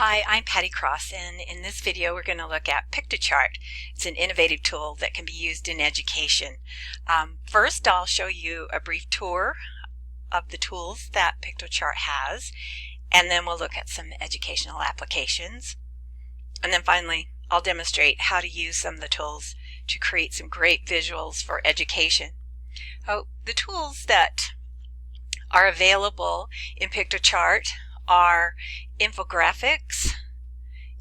Hi, I'm Patty Cross, and in this video we're going to look at Piktochart. It's an innovative tool that can be used in education. First, I'll show you a brief tour of the tools that Piktochart has, and then we'll look at some educational applications. And then finally, I'll demonstrate how to use some of the tools to create some great visuals for education. The tools that are available in Piktochart are infographics.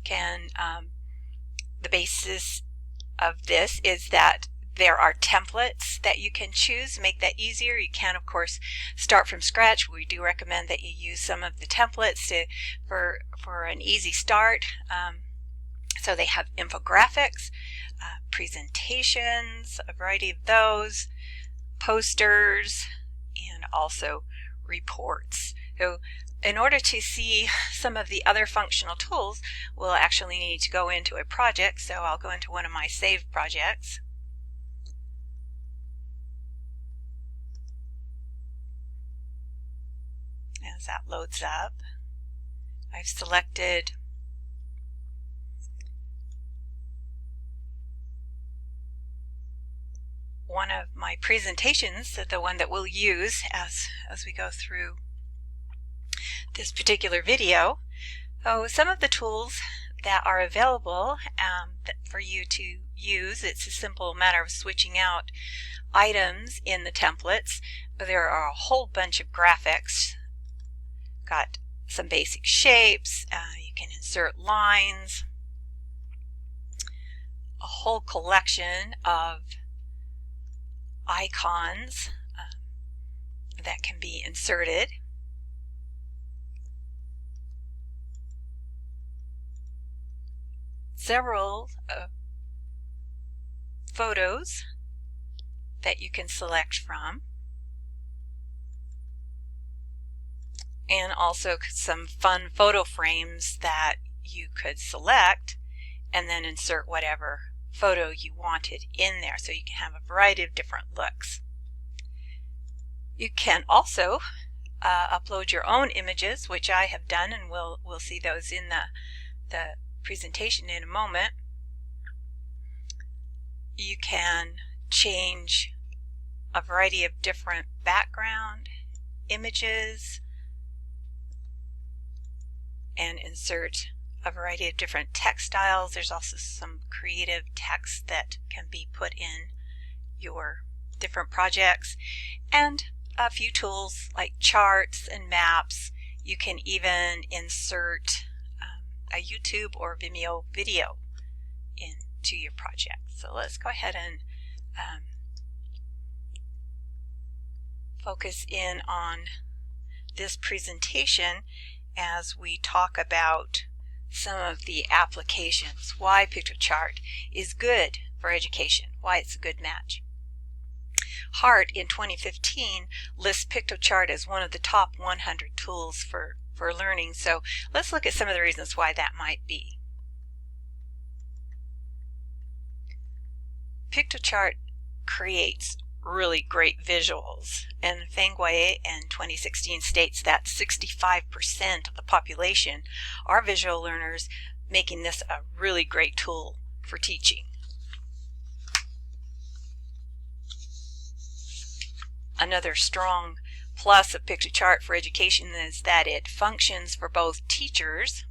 The basis of this is that there are templates that you can choose to make that easier. You can, of course, start from scratch. We do recommend that you use some of the templates for an easy start. So they have infographics, presentations, a variety of those, posters, and also reports. So in order to see some of the other functional tools, we'll actually need to go into a project. So I'll go into one of my saved projects. As that loads up, I've selected one of my presentations, the one that we'll use as we go through this particular video. So some of the tools that are available for you to use, it's a simple matter of switching out items in the templates. There are a whole bunch of graphics. Got some basic shapes, you can insert lines, a whole collection of icons that can be inserted. Several photos that you can select from, and also some fun photo frames that you could select and then insert whatever photo you wanted in there, so you can have a variety of different looks. You can also upload your own images, which I have done, and we'll see those in the presentation in a moment. You can change a variety of different background images and insert a variety of different text styles. There's also some creative text that can be put in your different projects, and a few tools like charts and maps. You can even insert a YouTube or Vimeo video into your project. So let's go ahead and focus in on this presentation as we talk about some of the applications, why Piktochart is good for education, why it's a good match. Hart in 2015 lists Piktochart as one of the top 100 tools for learning. So let's look at some of the reasons why that might be. Piktochart creates really great visuals, and Fengwei in 2016 states that 65% of the population are visual learners, making this a really great tool for teaching. Another strong plus of Piktochart for education is that it functions for both teachers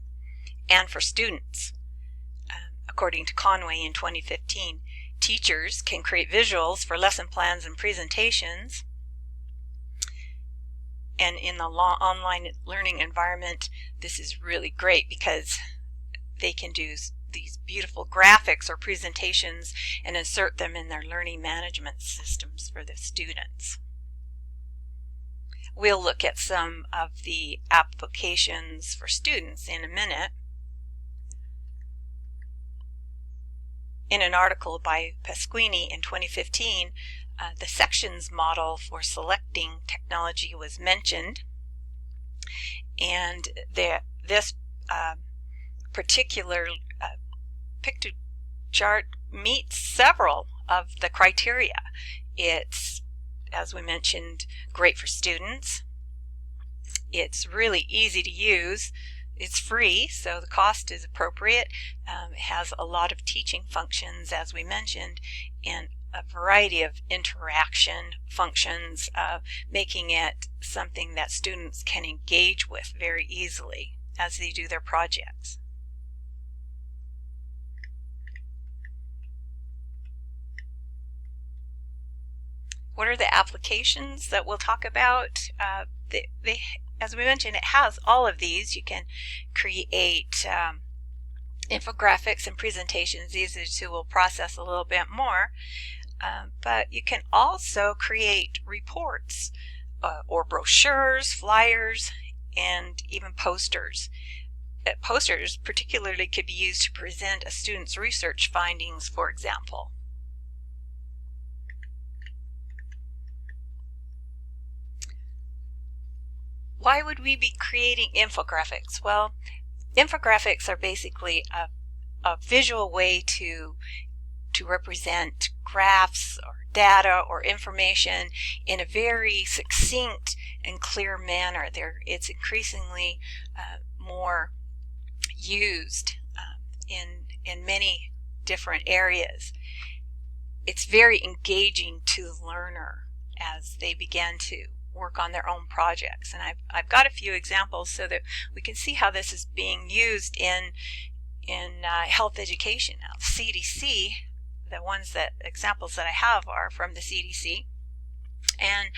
and for students. According to Conway in 2015, teachers can create visuals for lesson plans and presentations. And in the online learning environment, this is really great because they can do these beautiful graphics or presentations and insert them in their learning management systems for the students. We'll look at some of the applications for students in a minute. In an article by Pasquini in 2015, the sections model for selecting technology was mentioned, and this particular Piktochart meets several of the criteria. It's, as we mentioned, great for students. It's really easy to use. It's free, so the cost is appropriate. It has a lot of teaching functions, as we mentioned, and a variety of interaction functions, making it something that students can engage with very easily as they do their projects. What are the applications that we'll talk about? As we mentioned, it has all of these. You can create infographics and presentations. These are the two we'll process a little bit more. But you can also create reports or brochures, flyers, and even posters. Posters particularly could be used to present a student's research findings, for example. Why would we be creating infographics? Well, infographics are basically a visual way to represent graphs or data or information in a very succinct and clear manner. It's increasingly more used in many different areas. It's very engaging to the learner as they begin to work on their own projects. And I've got a few examples so that we can see how this is being used in health education. Now, CDC, examples that I have are from the CDC. And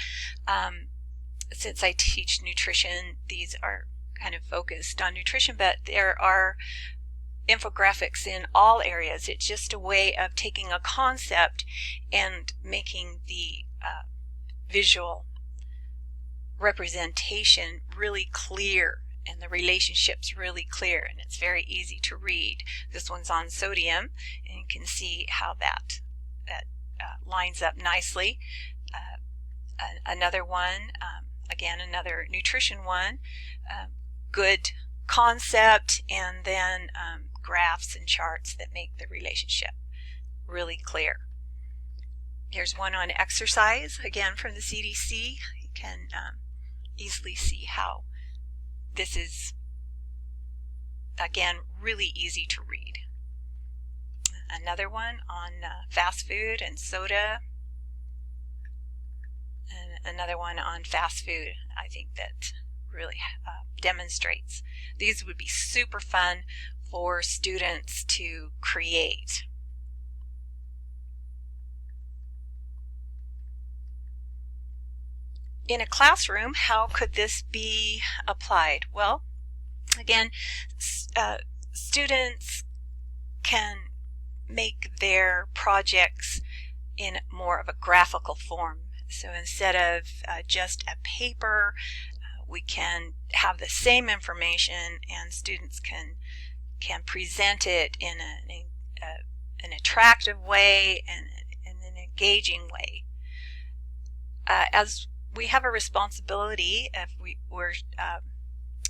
since I teach nutrition, these are kind of focused on nutrition, but there are infographics in all areas. It's just a way of taking a concept and making the visual representation really clear and the relationships really clear, and it's very easy to read. This one's on sodium, and you can see how that lines up nicely. Another one, again, another nutrition one, good concept, and then graphs and charts that make the relationship really clear. Here's one on exercise, again from the CDC. You can easily see how this is, again, really easy to read. Another one on fast food and soda, and another one on fast food, I think that really demonstrates. These would be super fun for students to create. In a classroom, how could this be applied? Well, again, students can make their projects in more of a graphical form. So instead of just a paper, we can have the same information, and students can present it in an attractive way and in an engaging way. As we have a responsibility, if we're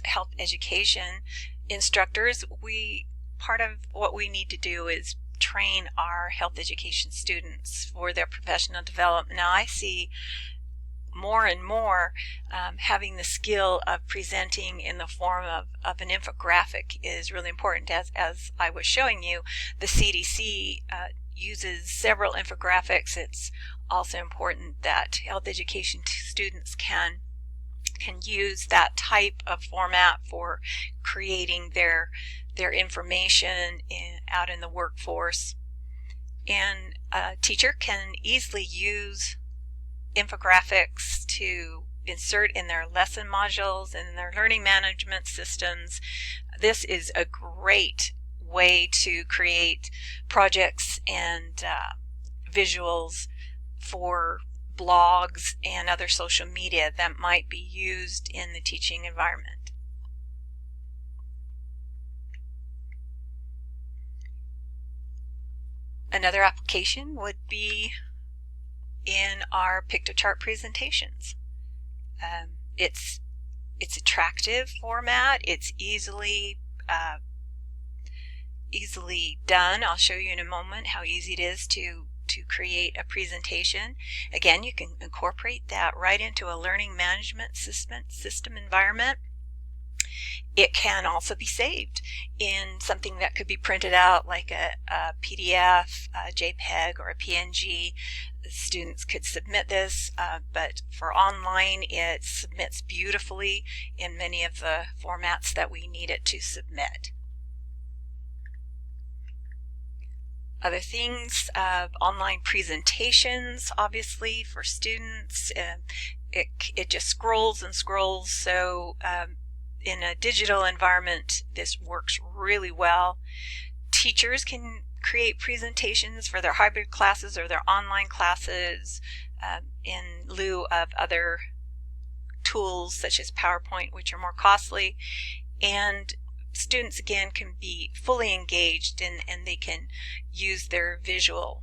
health education instructors, part of what we need to do is train our health education students for their professional development. Now, I see more and more having the skill of presenting in the form of an infographic is really important. As I was showing you, the CDC uses several infographics. It's also important that health education students can use that type of format for creating their information out in the workforce. And a teacher can easily use infographics to insert in their lesson modules and in their learning management systems. This is a great way to create projects and visuals for blogs and other social media that might be used in the teaching environment. Another application would be in our Piktochart presentations. It's attractive format. It's easily done. I'll show you in a moment how easy it is to create a presentation. Again, you can incorporate that right into a learning management system environment. It can also be saved in something that could be printed out like a PDF, a JPEG, or a PNG. Students could submit this, but for online it submits beautifully in many of the formats that we need it to submit. Other things, online presentations, obviously for students, it just scrolls and scrolls, so in a digital environment this works really well. Teachers can create presentations for their hybrid classes or their online classes in lieu of other tools such as PowerPoint, which are more costly, and students again can be fully engaged and they can use their visual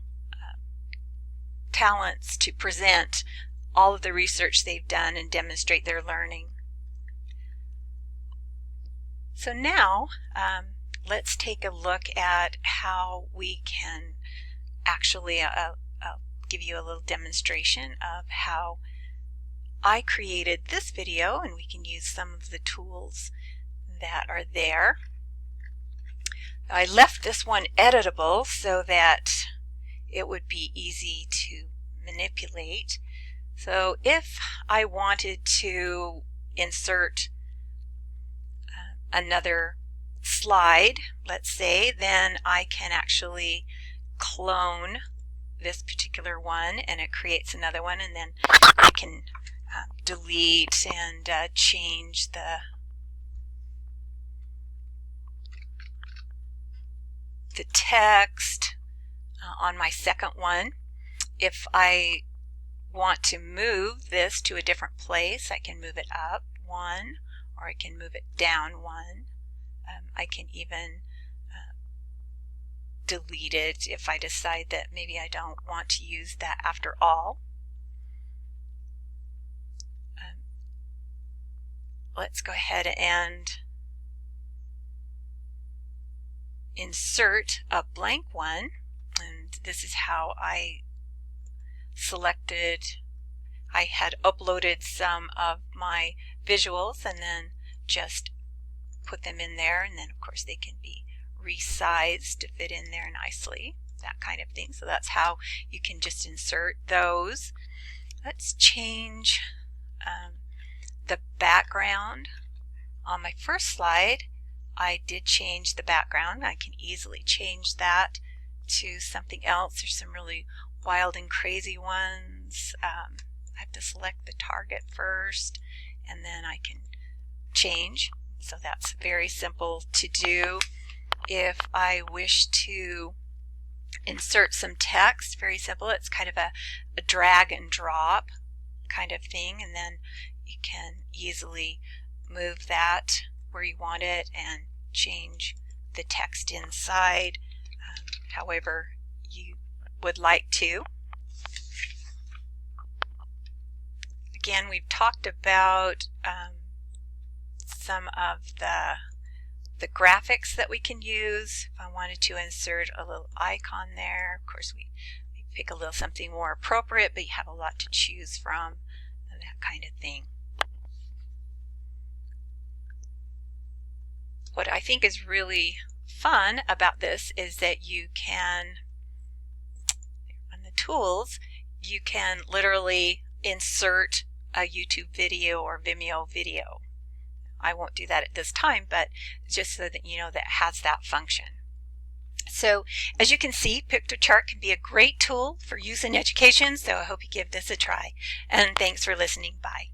talents to present all of the research they've done and demonstrate their learning. So now let's take a look at how we can actually, I'll give you a little demonstration of how I created this video, and we can use some of the tools that are there. I left this one editable so that it would be easy to manipulate. So if I wanted to insert another slide, let's say, then I can actually clone this particular one and it creates another one, and then I can delete and change the text on my second one. If I want to move this to a different place, I can move it up one, or I can move it down one. I can even delete it if I decide that maybe I don't want to use that after all. Let's go ahead and insert a blank one, and this is how I selected. I had uploaded some of my visuals and then just put them in there, and then of course they can be resized to fit in there nicely, that kind of thing. So that's how you can just insert those. Let's change the background. On my first slide I did change the background. I can easily change that to something else. There's some really wild and crazy ones. I have to select the target first and then I can change. So that's very simple to do. If I wish to insert some text, very simple. It's kind of a drag and drop kind of thing, and then you can easily move that where you want it and change the text inside however you would like to. Again, we've talked about some of the graphics that we can use. If I wanted to insert a little icon there, of course we pick a little something more appropriate, but you have a lot to choose from and that kind of thing. What I think is really fun about this is that you can, on the tools, you can literally insert a YouTube video or Vimeo video. I won't do that at this time, but just so that you know that it has that function. So as you can see, Piktochart can be a great tool for use in education, so I hope you give this a try. And thanks for listening. Bye.